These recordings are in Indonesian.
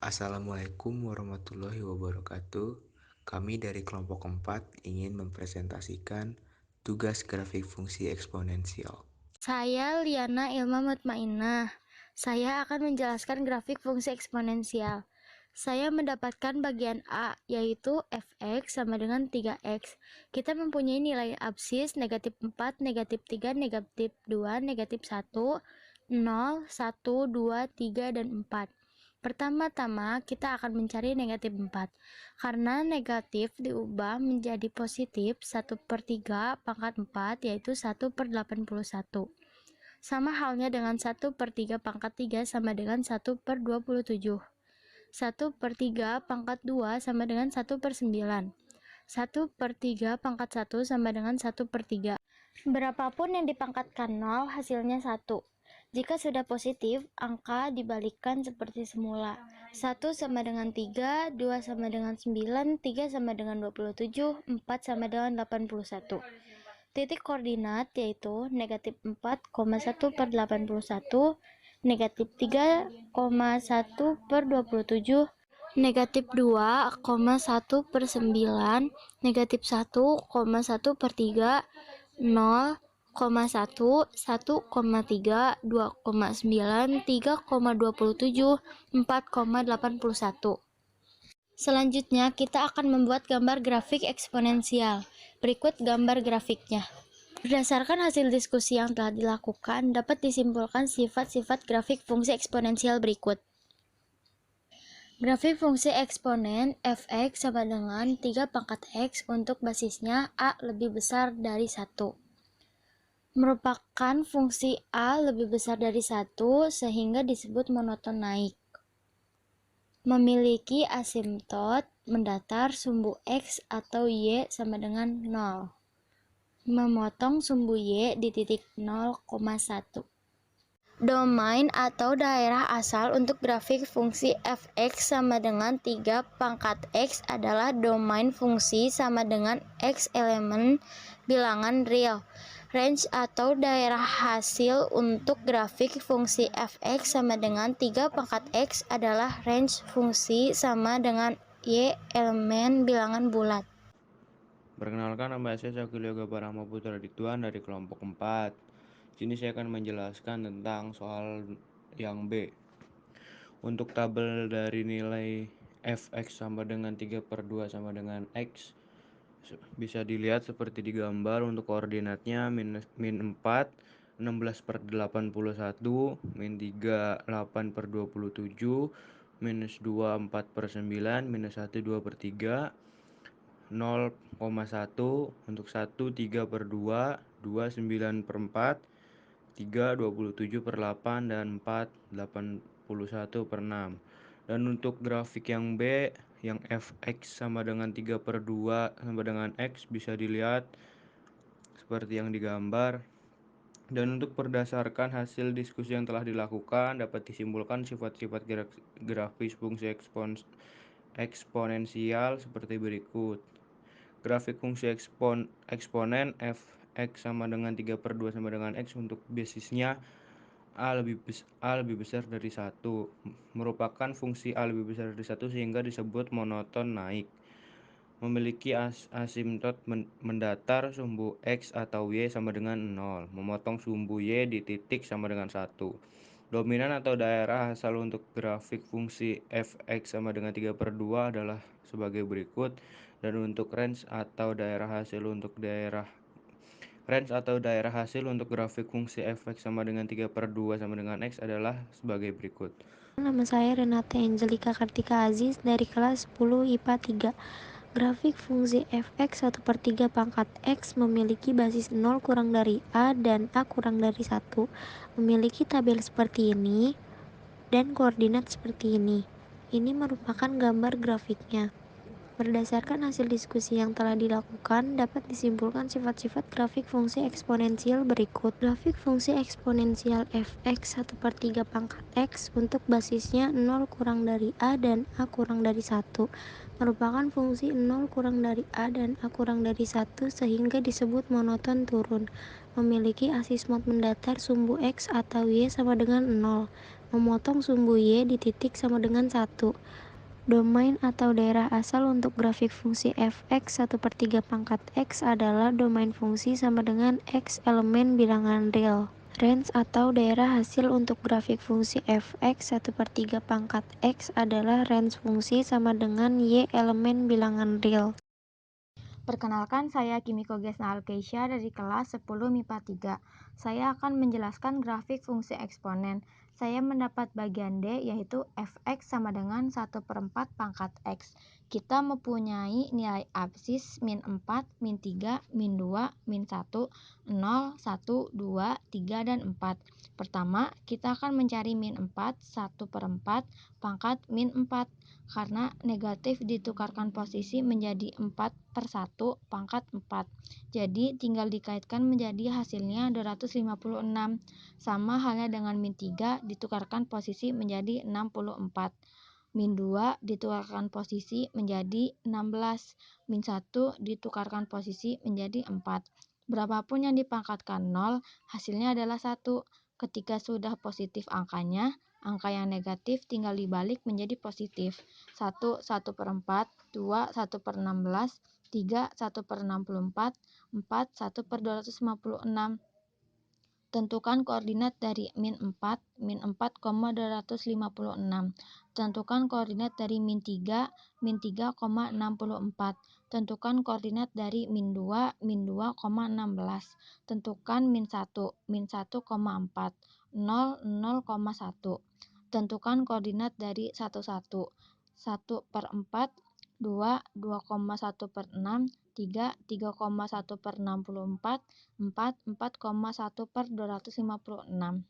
Assalamualaikum warahmatullahi wabarakatuh. Kami dari kelompok 4 ingin mempresentasikan tugas grafik fungsi eksponensial. Saya Liana Ilma Mutmainnah. Saya akan menjelaskan grafik fungsi eksponensial. Saya mendapatkan bagian A, yaitu fx sama dengan 3x. Kita mempunyai nilai absis negatif 4, negatif 3, negatif 2, negatif 1, 0, 1, 2, 3, dan 4. Pertama-tama kita akan mencari negatif 4. Karena negatif diubah menjadi positif 1/3 pangkat 4, yaitu 1/81. Sama halnya dengan 1/3 pangkat 3 sama dengan 1/27. 1/3 pangkat 2 sama dengan 1/9. 1/3 pangkat 1 sama dengan 1/3. Berapapun yang dipangkatkan 0, hasilnya 1. Jika sudah positif, angka dibalikkan seperti semula. 1 sama dengan 3, 2 sama dengan 9, 3 sama dengan 27, 4 sama dengan 81. Titik koordinat yaitu negatif 4,1/81, negatif 3,1/27, negatif 2,1/9, negatif 1,1/3, 0,1, 1,3, 2,9, 3,27, 4,81. Selanjutnya, kita akan membuat gambar grafik eksponensial. Berikut gambar grafiknya. Berdasarkan hasil diskusi yang telah dilakukan, dapat disimpulkan sifat-sifat grafik fungsi eksponensial berikut. Grafik fungsi eksponen fx sama dengan 3 pangkat x untuk basisnya a lebih besar dari 1. Merupakan fungsi a lebih besar dari 1 sehingga disebut monoton naik. Memiliki asimtot mendatar sumbu x atau y sama dengan 0. Memotong sumbu y di titik 0,1. Domain atau daerah asal untuk grafik fungsi fx sama dengan 3 pangkat x adalah domain fungsi sama dengan x elemen bilangan real. Range atau daerah hasil untuk grafik fungsi fx sama dengan 3 pangkat x adalah range fungsi sama dengan y elemen bilangan bulat. Perkenalkan, nama saya Syakil Yoga Parahma Putra Dituan dari kelompok 4. Sini saya akan menjelaskan tentang soal yang B. Untuk tabel dari nilai fx sama dengan 3/2 sama dengan x bisa dilihat seperti di gambar. Untuk koordinatnya min 4, 16/81, min 3, 8/27, minus 2, 4/9, minus 1, 2/3, 0,1, untuk 1, 3/2, 2, 9/4, 3, 27/8, dan 4, 81/6. Dan untuk grafik yang B, yang fx sama dengan 3/2 sama dengan x bisa dilihat seperti yang digambar. Dan untuk berdasarkan hasil diskusi yang telah dilakukan, dapat disimpulkan sifat-sifat grafis fungsi eksponensial seperti berikut. Grafik fungsi eksponen fx sama dengan 3/2 sama dengan x untuk basisnya a lebih besar dari 1. Merupakan fungsi a lebih besar dari 1 sehingga disebut monoton naik. Memiliki asimtot mendatar sumbu x atau y sama dengan 0. Memotong sumbu y di titik sama dengan 1. Dominan atau daerah asal untuk grafik fungsi fx sama dengan 3/2 adalah sebagai berikut. Dan untuk range atau daerah hasil untuk grafik fungsi fx sama dengan 3/2 sama dengan x adalah sebagai berikut. Nama saya Renata Angelika Kartika Aziz dari kelas 10 IPA 3. Grafik fungsi fx 1/3 pangkat x memiliki basis 0 kurang dari a dan a kurang dari 1. Memiliki tabel seperti ini dan koordinat seperti ini. Ini merupakan gambar grafiknya. Berdasarkan hasil diskusi yang telah dilakukan, dapat disimpulkan sifat-sifat grafik fungsi eksponensial berikut. Grafik fungsi eksponensial fx 1/3 pangkat x untuk basisnya 0 kurang dari a dan a kurang dari 1 merupakan fungsi 0 kurang dari a dan a kurang dari 1 sehingga disebut monoton turun. Memiliki asimtot mendatar sumbu x atau y sama dengan 0. memotong sumbu Y di titik sama dengan 1. Domain atau daerah asal untuk grafik fungsi f(x) 1/3 pangkat x adalah domain fungsi sama dengan x elemen bilangan real. Range atau daerah hasil untuk grafik fungsi f(x) 1/3 pangkat x adalah range fungsi sama dengan y elemen bilangan real. Perkenalkan, saya Kimiko Gesna Alkeisha dari kelas 10 MIPA 3. Saya akan menjelaskan grafik fungsi eksponen. Saya mendapat bagian D, yaitu fx sama dengan 1/4 pangkat x. Kita mempunyai nilai absis min 4, min 3, min 2, min 1, 0, 1, 2, 3, dan 4. Pertama, kita akan mencari min 4, 1/4 pangkat min 4. Karena negatif ditukarkan posisi menjadi 4/1 pangkat 4. Jadi tinggal dikaitkan menjadi hasilnya 256. Sama halnya dengan min 3 ditukarkan posisi menjadi 64. Min 2 ditukarkan posisi menjadi 16. Min 1 ditukarkan posisi menjadi 4. Berapapun yang dipangkatkan 0, hasilnya adalah 1. Ketika sudah positif angkanya, angka yang negatif tinggal dibalik menjadi positif. 1, 1/4, 2, 1/16, 3, 1/64, 4, 1/256. Tentukan koordinat dari min 4, min 4,256. Tentukan koordinat dari min 3, min 3,64. Tentukan koordinat dari min 2, min 2,16. Tentukan min 1, min 1,4, 0, 0,1. Tentukan koordinat dari 1, 1/4, 2, 2,1/6, 3, 3,1/64, 4, 4,1/256.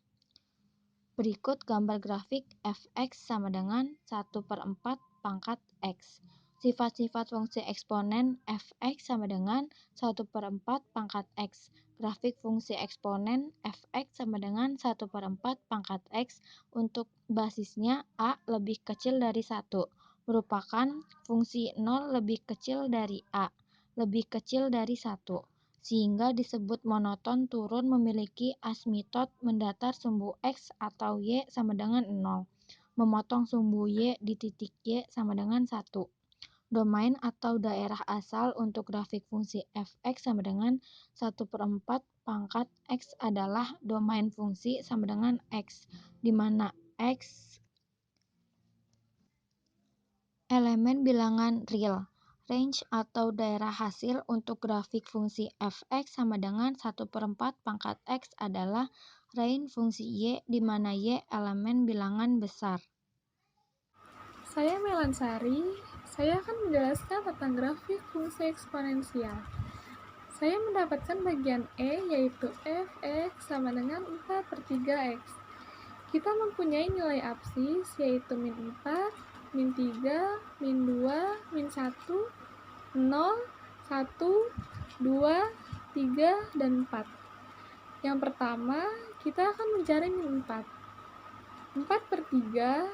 Berikut gambar grafik fx sama dengan 1/4 pangkat x. Sifat-sifat fungsi eksponen fx sama dengan 1/4 pangkat x. Grafik fungsi eksponen fx sama dengan 1/4 pangkat x untuk basisnya a lebih kecil dari 1, merupakan fungsi 0 lebih kecil dari a, lebih kecil dari 1. Sehingga disebut monoton turun memiliki asmitot mendatar sumbu x atau y sama dengan 0, memotong sumbu y di titik y sama dengan 1. Domain atau daerah asal untuk grafik fungsi fx sama dengan 1/4 pangkat x adalah domain fungsi sama dengan x, di mana x elemen bilangan real. Range atau daerah hasil untuk grafik fungsi fx sama dengan 1/4 pangkat x adalah range fungsi y di mana y elemen bilangan besar. Saya Melansari, saya akan menjelaskan tentang grafik fungsi eksponensial. Saya mendapatkan bagian E, yaitu fx sama dengan 4/3x. Kita mempunyai nilai absis, yaitu min 4, min 3, min 2, min 1, 0, 1, 2, 3, dan 4. Yang pertama, kita akan mencari min 4. 4/3,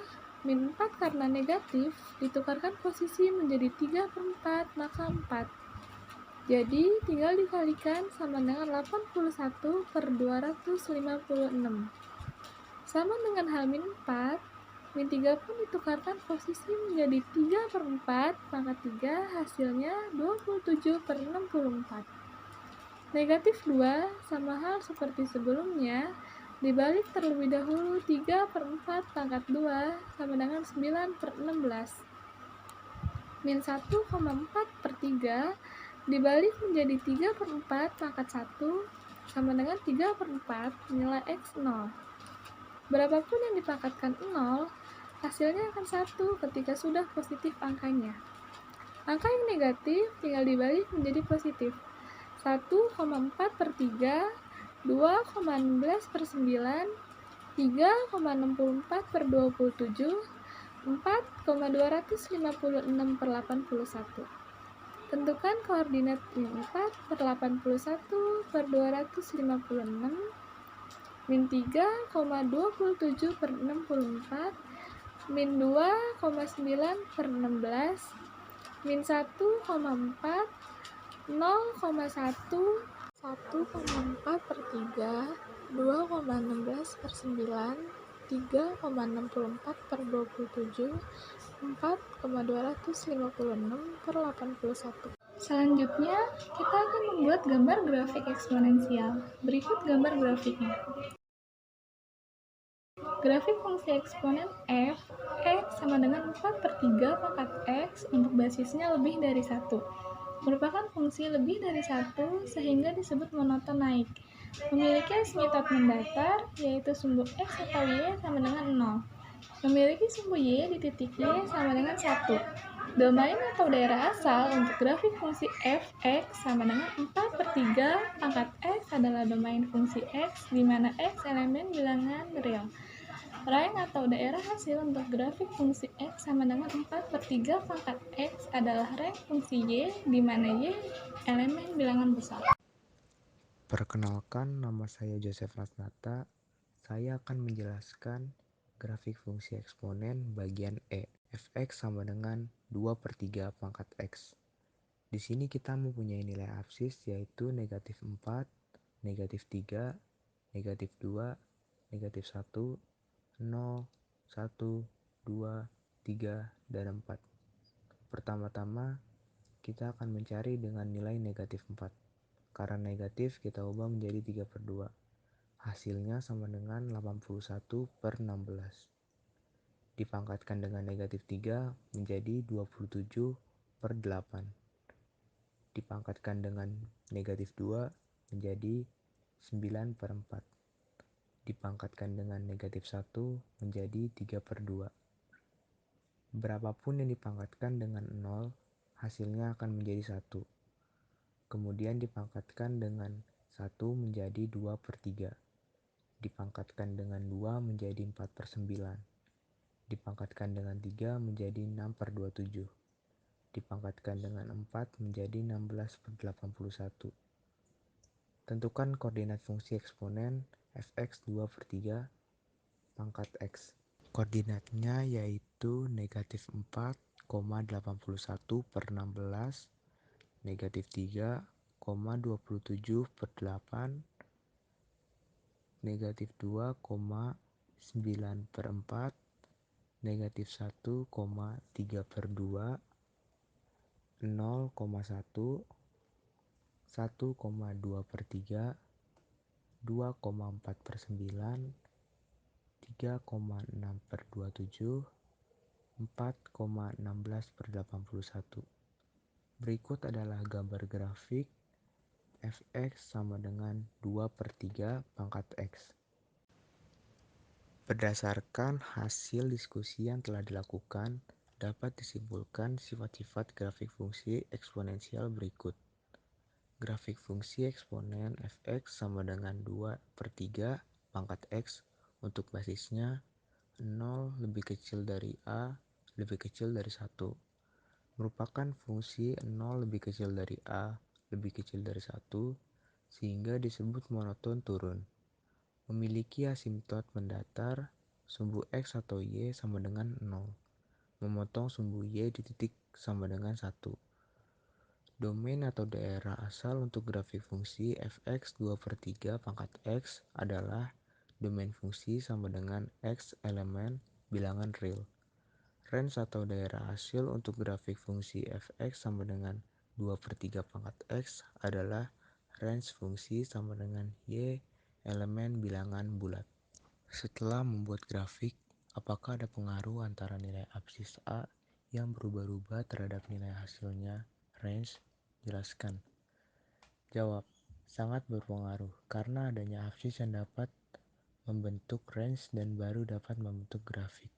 min 4 karena negatif, ditukarkan posisi menjadi 3/4, maka 4. Jadi, tinggal dikalikan sama dengan 81/256. Sama dengan hal min 4, min 3 pun ditukarkan posisi menjadi 3/4 pangkat 3, hasilnya 27/64. Negatif 2 sama hal seperti sebelumnya, dibalik terlebih dahulu 3/4 pangkat 2 sama dengan 9/16. Min 1,4/3 dibalik menjadi 3/4 pangkat 1 sama dengan 3/4 nilai x 0. Berapapun yang dipangkatkan 0, hasilnya akan 1 ketika sudah positif angkanya. Angka yang negatif tinggal dibalik menjadi positif. 1,4/3, 2,16/9, 3,64/27, 4,256/81. Tentukan koordinat min 4/81/256, min 3,27/64, min 2,9/16, min 1,4, 0,1, 1,4/3, 2,16/9, 3,64 per 27, 4,256 per 81. Selanjutnya, kita akan membuat gambar grafik eksponensial. Berikut gambar grafiknya. Grafik fungsi eksponen f, x sama dengan 4 per 3 pangkat x untuk basisnya lebih dari 1. Merupakan fungsi lebih dari 1 sehingga disebut monoton naik. Memiliki asimtot mendatar, yaitu sumbu x atau y sama dengan 0. Memiliki sumbu y di titik y sama dengan 1. Domain atau daerah asal untuk grafik fungsi f(x) sama dengan 4 per 3 pangkat x adalah domain fungsi x, di mana x elemen bilangan real. Range atau daerah hasil untuk grafik fungsi x sama dengan 4 per 3 pangkat x adalah range fungsi y, di mana y elemen bilangan besar. Perkenalkan, nama saya Joseph Lasnata. Saya akan menjelaskan grafik fungsi eksponen bagian E. Fx sama dengan 2 per 3 pangkat x. Di sini kita mempunyai nilai absis yaitu negatif 4, negatif 3, negatif 2, negatif 1, 0, 1, 2, 3, dan 4. Pertama-tama, kita akan mencari dengan nilai negatif 4. Karena negatif, kita ubah menjadi 3 per 2. Hasilnya sama dengan 81 per 16. Dipangkatkan dengan negatif 3 menjadi 27 per 8. Dipangkatkan dengan negatif 2 menjadi 9 per 4. Dipangkatkan dengan negatif 1 menjadi 3 per 2. Berapapun yang dipangkatkan dengan 0, hasilnya akan menjadi 1. Kemudian dipangkatkan dengan 1 menjadi 2 per 3. Dipangkatkan dengan 2 menjadi 4 per 9. Dipangkatkan dengan 3 menjadi 6 per 27. Dipangkatkan dengan 4 menjadi 16 per 81. Tentukan koordinat fungsi eksponen fx 2 per 3 pangkat x. Koordinatnya yaitu negatif 4,81 per 16, negatif 3,27 per 8, negatif 2,9 per 4, negatif 1,3 per 2, 0,1, 1,2 per 3, 2,4 per 9, 3,6 per 27, 4,16 per 81. Berikut adalah gambar grafik fx sama dengan 2 per 3 pangkat x. Berdasarkan hasil diskusi yang telah dilakukan, dapat disimpulkan sifat-sifat grafik fungsi eksponensial berikut. Grafik fungsi eksponen fx sama dengan 2 per 3 pangkat x untuk basisnya 0 lebih kecil dari a lebih kecil dari 1. Merupakan fungsi 0 lebih kecil dari a lebih kecil dari 1 sehingga disebut monoton turun. Memiliki asimtot mendatar, sumbu x atau y sama dengan 0. Memotong sumbu y di titik sama dengan 1. Domain atau daerah asal untuk grafik fungsi fx 2 per 3 pangkat x adalah domain fungsi sama dengan x elemen bilangan real. Range atau daerah hasil untuk grafik fungsi fx sama dengan 2 per 3 pangkat x adalah range fungsi sama dengan y elemen bilangan bulat. Setelah membuat grafik, apakah ada pengaruh antara nilai absis A yang berubah-ubah terhadap nilai hasilnya, range? Jelaskan. Jawab, sangat berpengaruh karena adanya absis yang dapat membentuk range dan baru dapat membentuk grafik.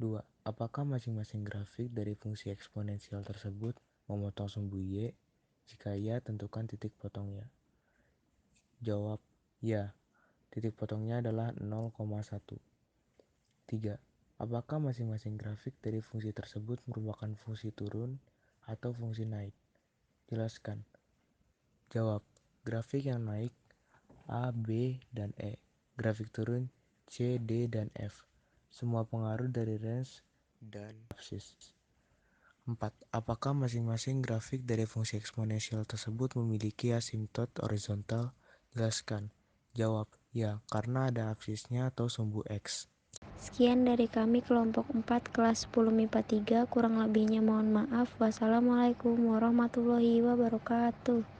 2. Apakah masing-masing grafik dari fungsi eksponensial tersebut memotong sumbu y? Jika ya, tentukan titik potongnya. Jawab, ya. Titik potongnya adalah 0,1. 3. Apakah masing-masing grafik dari fungsi tersebut merupakan fungsi turun atau fungsi naik? Jelaskan. Jawab, grafik yang naik A, B, dan E. Grafik turun C, D, dan F. Semua pengaruh dari range dan absis. 4. Apakah masing-masing grafik dari fungsi eksponensial tersebut memiliki asimtot horizontal? Jelaskan. Jawab, Ya, karena ada absisnya atau sumbu X. Sekian dari kami kelompok 4 kelas 10 MIPA 3, kurang lebihnya mohon maaf. Wassalamualaikum warahmatullahi wabarakatuh.